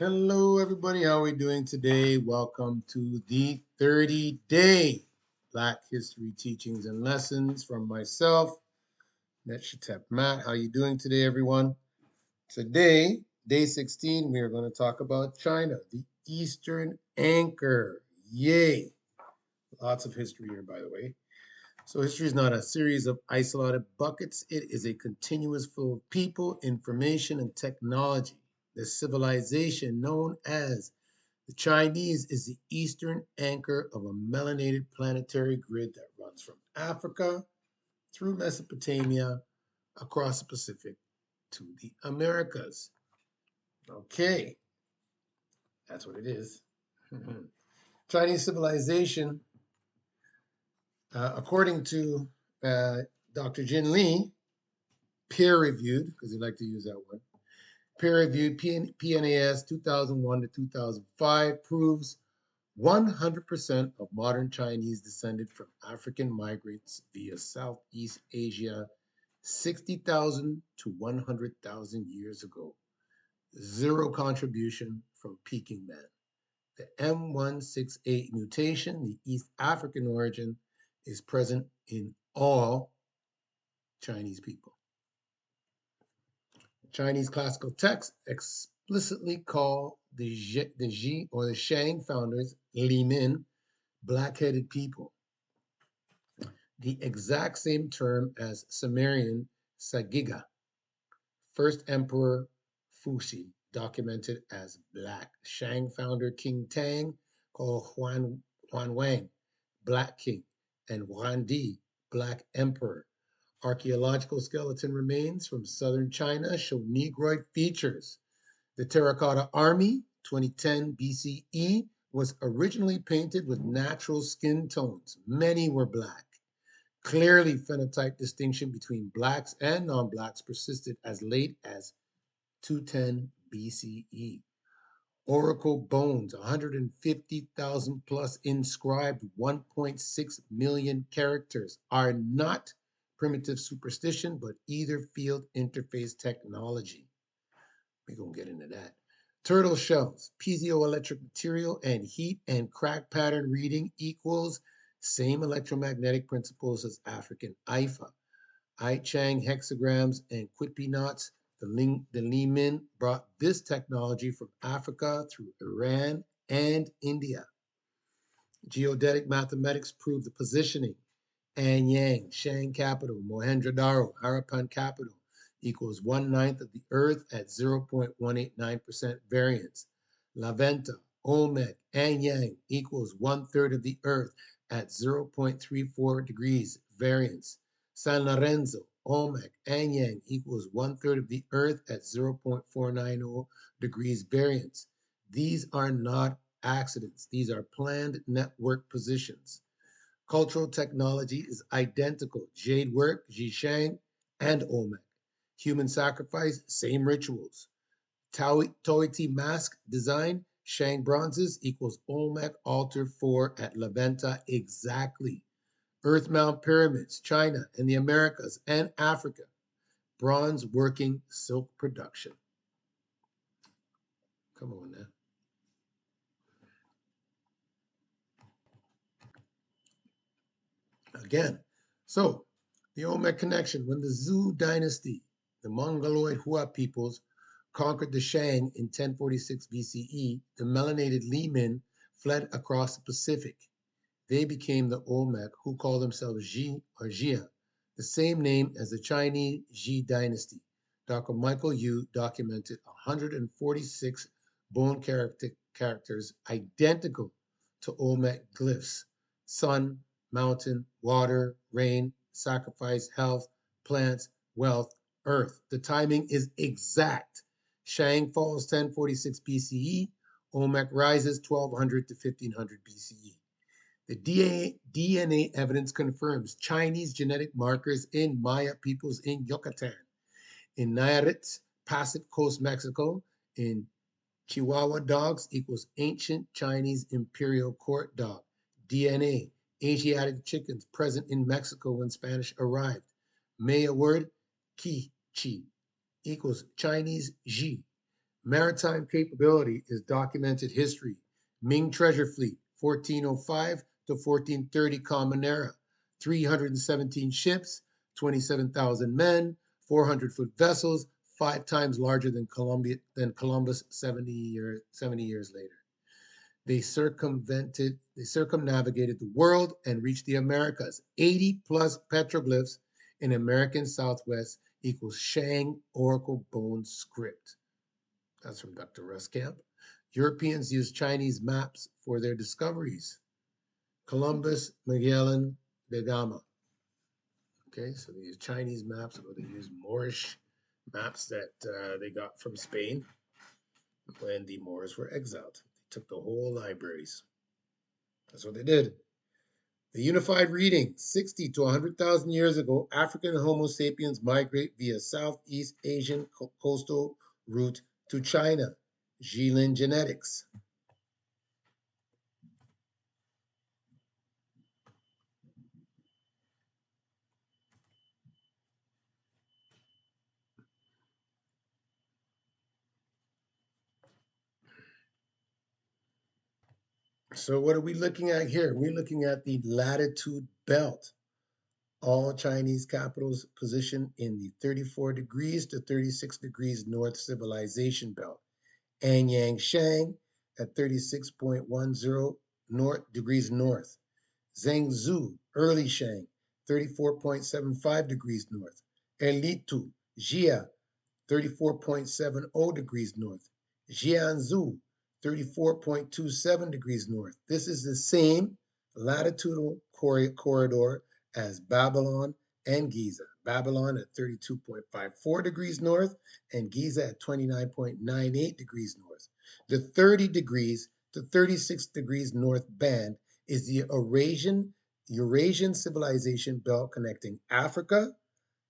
Hello, everybody. How are we doing today? Welcome to the 30-day Black History Teachings and Lessons from myself, Netchatep Matt. How you doing today, everyone? Today, day 16, we are going to talk about China, the Eastern Anchor. Yay! Lots of history here, by the way. So history is not a series of isolated buckets. It is a continuous flow of people, information, and technology. The civilization known as the Chinese is the eastern anchor of a melanated planetary grid that runs from Africa through Mesopotamia across the Pacific to the Americas. Okay, that's what it is. Chinese civilization, according to uh, Dr. Jin Li, peer reviewed, because he liked to use that one, peer reviewed PNAS 2001 to 2005 proves 100% of modern Chinese descended from African migrants via Southeast Asia 60,000 to 100,000 years ago. Zero contribution from Peking Man. The M168 mutation, the East African origin, is present in all Chinese people. Chinese classical texts explicitly call the Xi or the Shang founders, Li Min, black-headed people, the exact same term as Sumerian Sag-Gig-Ga, first emperor Fuxi, documented as black. Shang founder King Tang, called Huan Wang, black king, and Huan Di, black emperor. Archaeological skeleton remains from southern China show Negroid features. The Terracotta Army, 2010 BCE, was originally painted with natural skin tones. Many were black. Clearly, phenotype distinction between blacks and non-blacks persisted as late as 210 BCE. Oracle bones, 150,000 plus inscribed, 1.6 million characters, are not primitive superstition, but either field interface technology. We're going to get into that. Turtle shells, piezoelectric material, and heat and crack pattern reading equals same electromagnetic principles as African IFA. I Chang hexagrams and Quippy knots. The Li Min brought this technology from Africa through Iran and India. Geodetic mathematics proved the positioning. And Yang, Shang capital, Mohenjo-Daro, Harappan capital, equals 1/9 of the Earth at 0.189% variance. La Venta, Olmec, and Yang equals 1/3 of the Earth at 0.34 degrees variance. San Lorenzo, Olmec, and Yang equals 1/3 of the Earth at 0.490 degrees variance. These are not accidents. These are planned network positions. Cultural technology is identical. Jade work, Shang, and Olmec. Human sacrifice, same rituals. Toiti mask design, Shang bronzes equals Olmec altar 4 at La Venta exactly. Earth Mound pyramids, China and the Americas and Africa. Bronze working silk production. Come on now. Again, so the Olmec connection, when the Zhou dynasty, the Mongoloid Hua peoples, conquered the Shang in 1046 BCE, the melanated Li Min fled across the Pacific. They became the Olmec, who call themselves Xi or Xia, the same name as the Chinese Xi dynasty. Dr. Michael Yu documented 146 bone characters identical to Olmec glyphs: sun, mountain, water, rain, sacrifice, health, plants, wealth, earth. The timing is exact. Shang falls 1046 BCE, Olmec rises 1200 to 1500 BCE. The DNA evidence confirms Chinese genetic markers in Maya peoples in Yucatan, in Nayarit, Pacific Coast, Mexico, in Chihuahua dogs equals ancient Chinese imperial court dog. DNA, Asiatic chickens present in Mexico when Spanish arrived. Maya word, Chi equals Chinese Xi. Maritime capability is documented history. Ming treasure fleet, 1405 to 1430 Common Era, 317 ships, 27,000 men, 400-foot vessels, 5 times larger than Columbus 70 years later. They circumnavigated the world and reached the Americas. 80 plus petroglyphs in American Southwest equals Shang Oracle Bone script. That's from Dr. Russ Camp. Europeans used Chinese maps for their discoveries. Columbus, Magellan, da Gama. Okay, so they used Chinese maps, or they used Moorish maps that they got from Spain when the Moors were exiled. They took the whole libraries. That's what they did. The unified reading, 60 to 100,000 years ago, African Homo sapiens migrate via Southeast Asian coastal route to China. Jilin genetics. So what are we looking at here? We're looking at the latitude belt. All Chinese capitals positioned in the 34 degrees to 36 degrees north civilization belt. Anyang Shang at 36.10 degrees north. Zhengzhou, early Shang, 34.75 degrees north. Elitu, Xia, 34.70 degrees north. Jiangsu, 34.27 degrees north. This is the same latitudinal corridor as Babylon and Giza. Babylon at 32.54 degrees north and Giza at 29.98 degrees north. The 30 degrees to 36 degrees north band is the Eurasian civilization belt connecting Africa,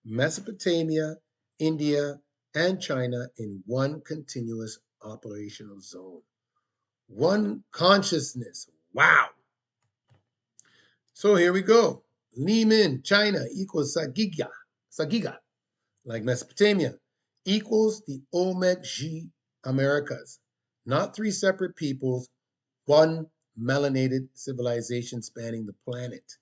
Mesopotamia, India, and China in one continuous operational zone. One consciousness. Wow. So here we go. Limin, China equals Sag-Gig-Ga, like Mesopotamia, equals the Olmec-G Americas. Not three separate peoples, one melanated civilization spanning the planet.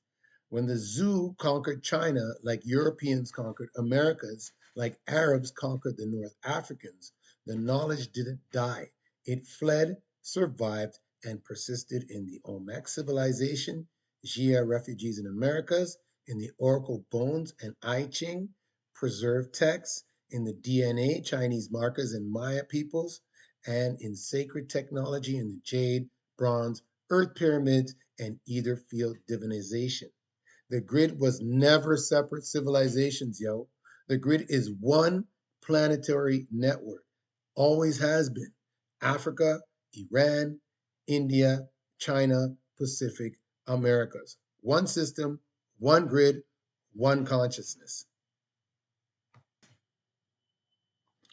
When the Zhou conquered China, like Europeans conquered Americas, like Arabs conquered the North Africans, the knowledge didn't die. It fled, survived, and persisted in the Olmec civilization, Xia refugees in Americas, in the oracle bones and I Ching, preserved texts, in the DNA, Chinese markers and Maya peoples, and in sacred technology in the jade, bronze, earth pyramids, and either field divinization. The grid was never separate civilizations, yo. The grid is one planetary network. Always has been. Africa, Iran, India, China, Pacific, Americas. One system, one grid, one consciousness.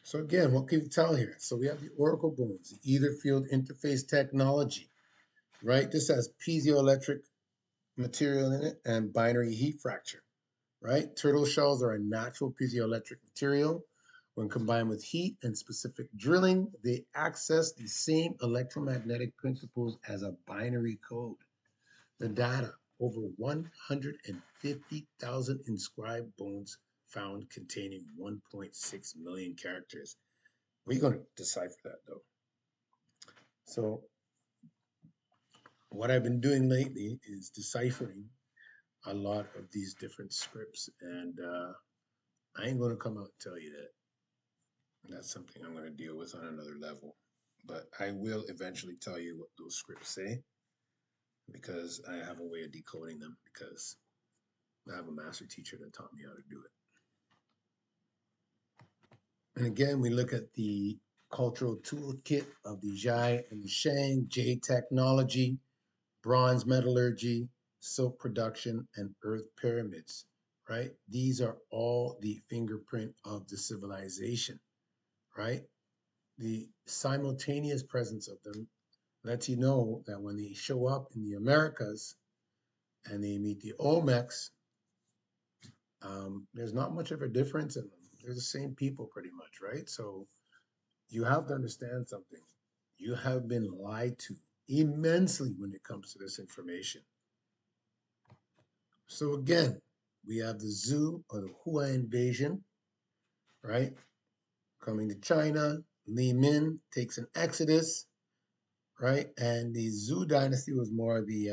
So again, what can you tell here? So we have the oracle bones, the either field interface technology, right? This has piezoelectric material in it and binary heat fracture. Right? Turtle shells are a natural piezoelectric material. When combined with heat and specific drilling, they access the same electromagnetic principles as a binary code. The data, over 150,000 inscribed bones found containing 1.6 million characters. We're going to decipher that though. So what I've been doing lately is deciphering a lot of these different scripts, and I ain't going to come out and tell you that. That's something I'm going to deal with on another level. But I will eventually tell you what those scripts say because I have a way of decoding them because I have a master teacher that taught me how to do it. And again, we look at the cultural toolkit of the Xia and the Shang, jade technology, bronze metallurgy, silk production, and earth pyramids, right? These are all the fingerprint of the civilization, right? The simultaneous presence of them lets you know that when they show up in the Americas and they meet the Olmecs, there's not much of a difference in them. They're the same people pretty much, right? So you have to understand something. You have been lied to immensely when it comes to this information. So again, we have the Zhou or the Hua invasion, right? Coming to China. Li Min takes an exodus, right? And the Zhou dynasty was more the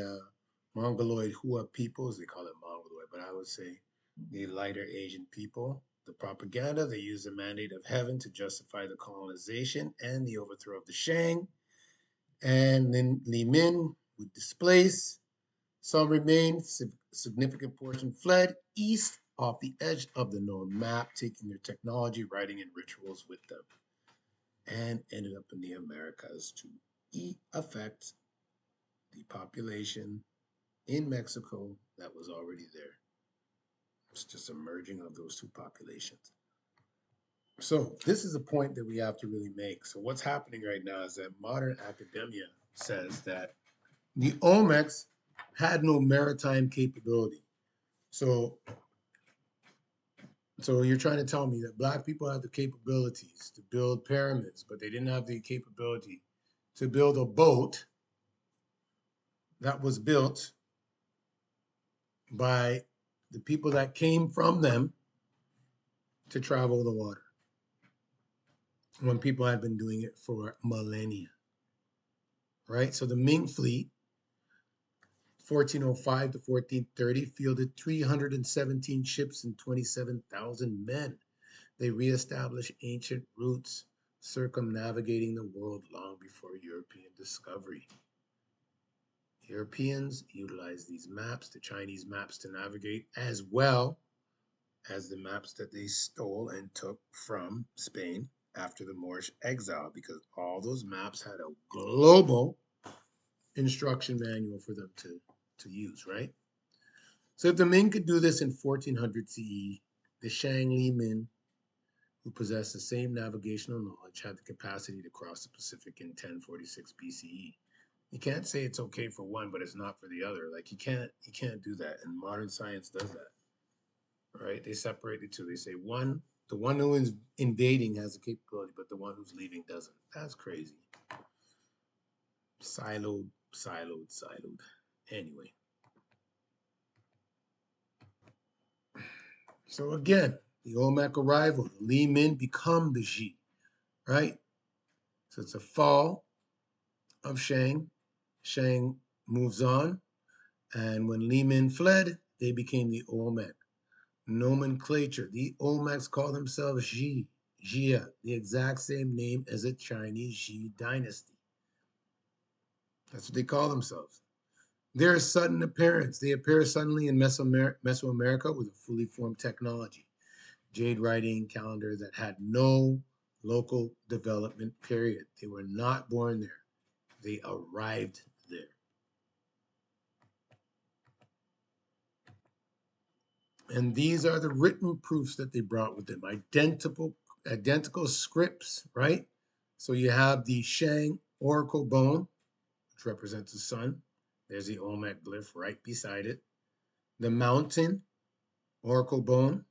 Mongoloid Hua peoples. They call it Mongoloid, but I would say the lighter Asian people. The propaganda, they used the mandate of heaven to justify the colonization and the overthrow of the Shang. And then Li Min would displace. Some remained, significant portion fled east off the edge of the known map, taking their technology, writing, and rituals with them, and ended up in the Americas to affect the population in Mexico that was already there. It's just a merging of those two populations. So this is a point that we have to really make. So what's happening right now is that modern academia says that the Olmecs had no maritime capability. So So you're trying to tell me that black people had the capabilities to build pyramids, but they didn't have the capability to build a boat that was built by the people that came from them to travel the water when people had been doing it for millennia, right? So the Ming fleet, 1405 to 1430, fielded 317 ships and 27,000 men. They reestablished ancient routes, circumnavigating the world long before European discovery. Europeans utilized these maps, the Chinese maps, to navigate, as well as the maps that they stole and took from Spain after the Moorish exile, because all those maps had a global instruction manual for them to use, right? So if the Ming could do this in 1400 CE, the Shang Li Min, who possessed the same navigational knowledge, had the capacity to cross the Pacific in 1046 BCE. You can't say it's okay for one, but it's not for the other. Like you can't do that. And modern science does that, right? They separate the two. They say the one who is invading has the capability, but the one who's leaving doesn't. That's crazy. Siloed. Anyway, so again, the Olmec arrival, the Li Min become the Xi, right? So it's a fall of Shang. Shang moves on, and when Li Min fled, they became the Olmec. Nomenclature. The Olmecs call themselves Jia, the exact same name as a Chinese Xi dynasty. That's what they call themselves. Their sudden appearance. They appear suddenly in Mesoamerica with a fully formed technology. Jade writing calendar that had no local development period. They were not born there. They arrived there. And these are the written proofs that they brought with them. Identical scripts, right? So you have the Shang oracle bone, which represents the sun. There's the Olmec glyph right beside it. The mountain oracle bone,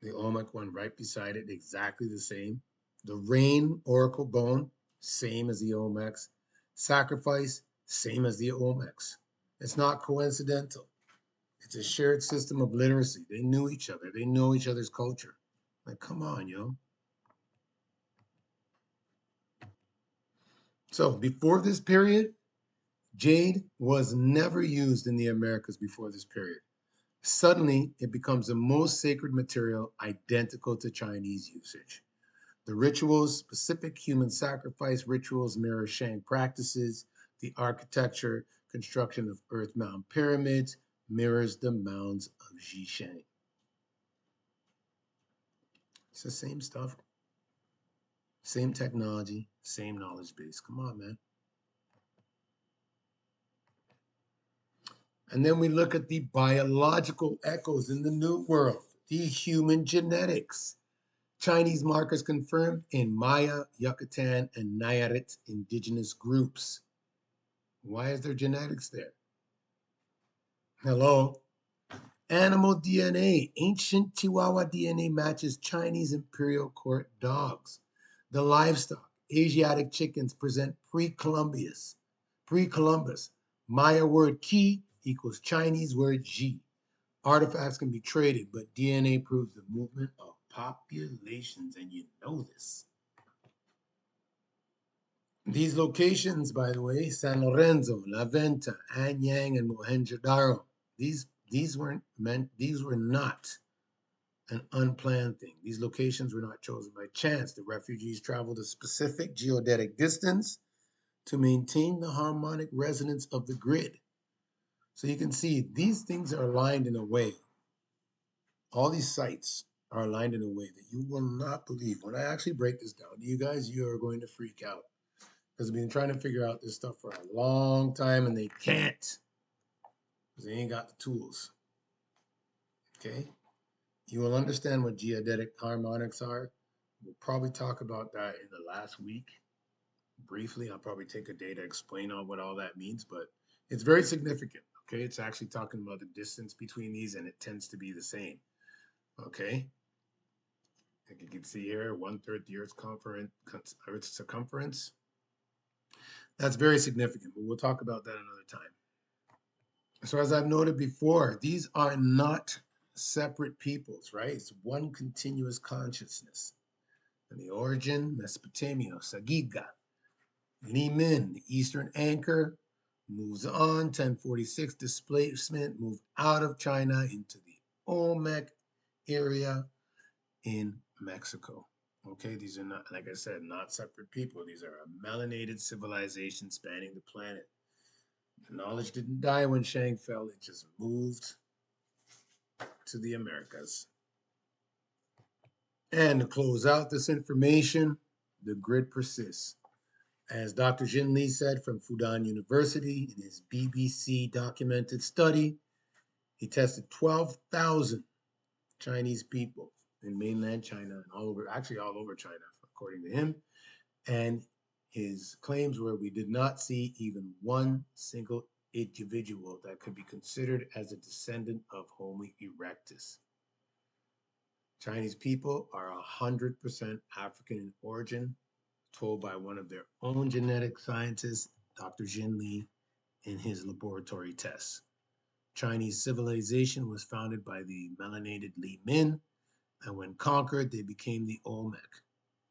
the Olmec one right beside it, exactly the same. The rain oracle bone, same as the Olmecs. Sacrifice, same as the Olmecs. It's not coincidental. It's a shared system of literacy. They knew each other. They know each other's culture. Like, come on, yo. So before this period, jade was never used in the Americas before this period. Suddenly, it becomes the most sacred material identical to Chinese usage. The rituals, specific human sacrifice rituals, mirror Shang practices. The architecture, construction of earth mound pyramids mirrors the mounds of Xishang. It's the same stuff, same technology, same knowledge base. Come on, man. And then we look at the biological echoes in the New World, the human genetics. Chinese markers confirmed in Maya, Yucatan, and Nayarit indigenous groups. Why is there genetics there? Hello? Animal DNA. Ancient Chihuahua DNA matches Chinese imperial court dogs. The livestock. Asiatic chickens present pre-Columbus. Maya word ki equals Chinese word ji. Artifacts can be traded, but DNA proves the movement of populations, and you know this. These locations, by the way, San Lorenzo, La Venta, Anyang, and Mohenjo-Daro, these were not an unplanned thing. These locations were not chosen by chance. The refugees traveled a specific geodetic distance to maintain the harmonic resonance of the grid. So you can see these things are aligned in a way. All these sites are aligned in a way that you will not believe. When I actually break this down to you guys, you are going to freak out. Because I've been trying to figure out this stuff for a long time and they can't. Because they ain't got the tools. Okay? You will understand what geodetic harmonics are. We'll probably talk about that in the last week. Briefly, I'll probably take a day to explain on what all that means, but it's very significant. Okay? It's actually talking about the distance between these and it tends to be the same. Okay? Like you can see here, 1/3 the Earth's circumference. That's very significant, but we'll talk about that another time. So as I've noted before, these are not separate peoples, right? It's one continuous consciousness. And the origin, Mesopotamia, Sag-Gig-Ga. Li Min, the eastern anchor, moves on, 1046 displacement, moved out of China into the Olmec area in Mexico. Okay, these are not, like I said, not separate people. These are a melanated civilization spanning the planet. The knowledge didn't die when Shang fell, it just moved to the Americas. And to close out this information, the grid persists. As Dr. Jin Li said from Fudan University in his BBC documented study, he tested 12,000 Chinese people in mainland China and all over China, according to him. And his claims were we did not see even one single individual that could be considered as a descendant of Homo erectus. Chinese people are 100% African in origin, told by one of their own genetic scientists, Dr. Jin Li, in his laboratory tests. Chinese civilization was founded by the melanated Li Min, and when conquered, they became the Olmec.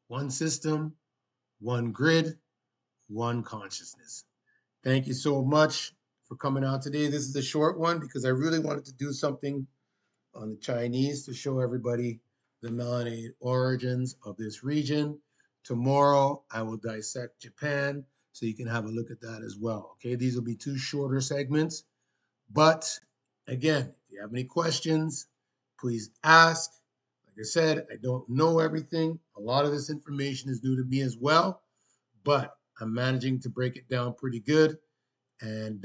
One system, one grid, one consciousness. Thank you so much for coming out today. This is a short one because I really wanted to do something on the Chinese to show everybody the melanated origins of this region. Tomorrow, I will dissect Japan so you can have a look at that as well. Okay, these will be 2 shorter segments. But again, if you have any questions, please ask. Like I said, I don't know everything. A lot of this information is new to me as well, but I'm managing to break it down pretty good. And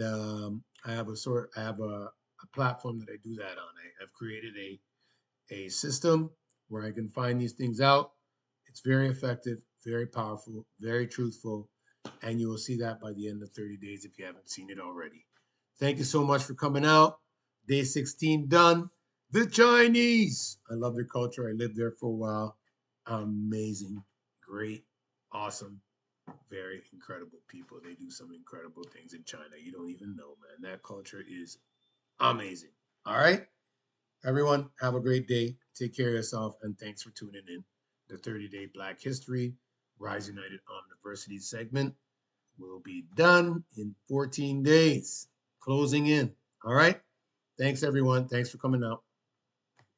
I have a platform that I do that on. I've created a system where I can find these things out. It's very effective, very powerful, very truthful, and you will see that by the end of 30 days if you haven't seen it already. Thank you so much for coming out. Day 16 done. The Chinese. I love their culture. I lived there for a while. Amazing, great, awesome, very incredible people. They do some incredible things in China. You don't even know, man. That culture is amazing. All right. Everyone, have a great day. Take care of yourself, and thanks for tuning in. The 30-day Black History Rise United University segment will be done in 14 days. Closing in. All right. Thanks, everyone. Thanks for coming out.